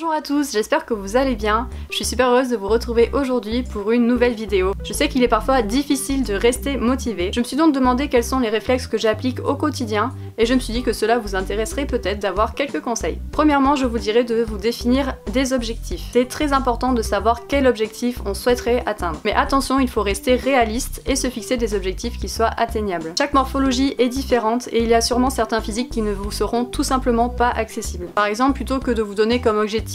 Bonjour à tous, j'espère que vous allez bien. Je suis super heureuse de vous retrouver aujourd'hui pour une nouvelle vidéo. Je sais qu'il est parfois difficile de rester motivé. Je me suis donc demandé quels sont les réflexes que j'applique au quotidien et je me suis dit que cela vous intéresserait peut-être d'avoir quelques conseils. Premièrement, je vous dirais de vous définir des objectifs. C'est très important de savoir quel objectif on souhaiterait atteindre. Mais attention, il faut rester réaliste et se fixer des objectifs qui soient atteignables. Chaque morphologie est différente et il y a sûrement certains physiques qui ne vous seront tout simplement pas accessibles. Par exemple, plutôt que de vous donner comme objectif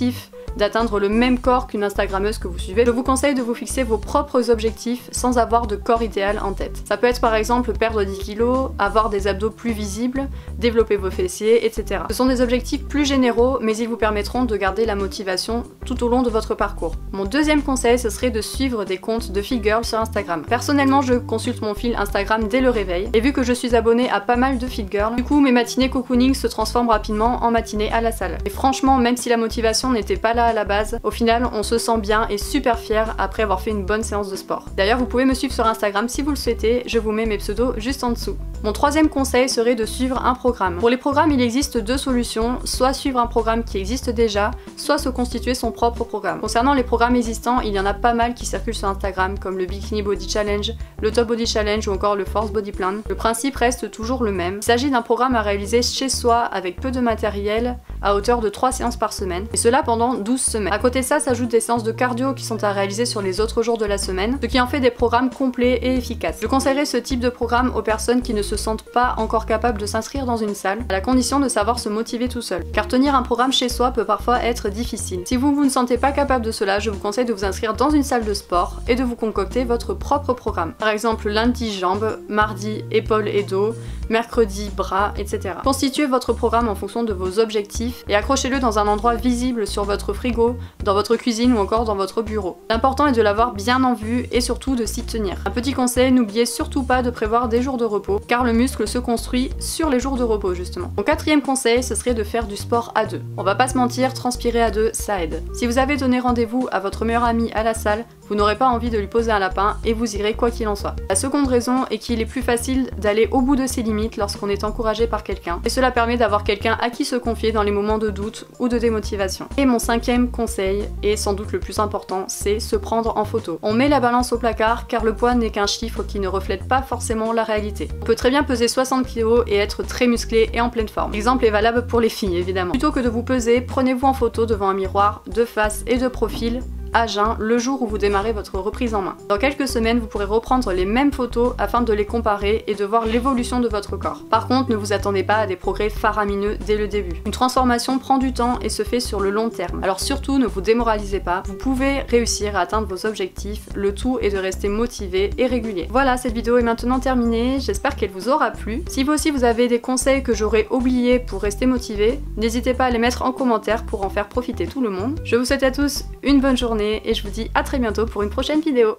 d'atteindre le même corps qu'une Instagrammeuse que vous suivez, je vous conseille de vous fixer vos propres objectifs sans avoir de corps idéal en tête. Ça peut être par exemple perdre 10 kilos, avoir des abdos plus visibles, développer vos fessiers, etc. Ce sont des objectifs plus généraux, mais ils vous permettront de garder la motivation tout au long de votre parcours. Mon deuxième conseil, ce serait de suivre des comptes de fit girl sur Instagram. Personnellement, je consulte mon fil Instagram dès le réveil, et vu que je suis abonnée à pas mal de fit girl, du coup mes matinées cocooning se transforment rapidement en matinées à la salle. Et franchement, même si la motivation n'était pas là à la base, au final on se sent bien et super fier après avoir fait une bonne séance de sport. D'ailleurs vous pouvez me suivre sur Instagram si vous le souhaitez, je vous mets mes pseudos juste en dessous. Mon troisième conseil serait de suivre un programme. Pour les programmes il existe deux solutions, soit suivre un programme qui existe déjà, soit se constituer son propre programme. Concernant les programmes existants, il y en a pas mal qui circulent sur Instagram comme le Bikini Body Challenge, le Top Body Challenge ou encore le Force Body Plan. Le principe reste toujours le même. Il s'agit d'un programme à réaliser chez soi avec peu de matériel à hauteur de 3 séances par semaine, et cela pendant 12 semaines. À côté de ça, s'ajoutent des séances de cardio qui sont à réaliser sur les autres jours de la semaine, ce qui en fait des programmes complets et efficaces. Je conseillerais ce type de programme aux personnes qui ne se sentent pas encore capables de s'inscrire dans une salle, à la condition de savoir se motiver tout seul. Car tenir un programme chez soi peut parfois être difficile. Si vous ne sentez pas capable de cela, je vous conseille de vous inscrire dans une salle de sport et de vous concocter votre propre programme. Par exemple, lundi jambes, mardi épaules et dos, mercredi bras, etc. Constituez votre programme en fonction de vos objectifs et accrochez-le dans un endroit visible sur votre frigo, dans votre cuisine ou encore dans votre bureau. L'important est de l'avoir bien en vue et surtout de s'y tenir. Un petit conseil, n'oubliez surtout pas de prévoir des jours de repos, car le muscle se construit sur les jours de repos justement. Mon quatrième conseil, ce serait de faire du sport à deux. On va pas se mentir, transpirer à deux, ça aide. Si vous avez donné rendez-vous à votre meilleur ami à la salle, vous n'aurez pas envie de lui poser un lapin et vous irez quoi qu'il en soit. La seconde raison est qu'il est plus facile d'aller au bout de ses limites lorsqu'on est encouragé par quelqu'un, et cela permet d'avoir quelqu'un à qui se confier dans les moments de doute ou de démotivation. Et mon cinquième conseil, et sans doute le plus important, c'est se prendre en photo. On met la balance au placard car le poids n'est qu'un chiffre qui ne reflète pas forcément la réalité. On peut très bien peser 60 kg et être très musclé et en pleine forme. L'exemple est valable pour les filles évidemment. Plutôt que de vous peser, prenez-vous en photo devant un miroir, de face et de profil, à jeun le jour où vous démarrez votre reprise en main. Dans quelques semaines, vous pourrez reprendre les mêmes photos afin de les comparer et de voir l'évolution de votre corps. Par contre, ne vous attendez pas à des progrès faramineux dès le début. Une transformation prend du temps et se fait sur le long terme. Alors surtout, ne vous démoralisez pas, vous pouvez réussir à atteindre vos objectifs, le tout est de rester motivé et régulier. Voilà, cette vidéo est maintenant terminée, j'espère qu'elle vous aura plu. Si vous aussi vous avez des conseils que j'aurais oubliés pour rester motivé, n'hésitez pas à les mettre en commentaire pour en faire profiter tout le monde. Je vous souhaite à tous une bonne journée et je vous dis à très bientôt pour une prochaine vidéo.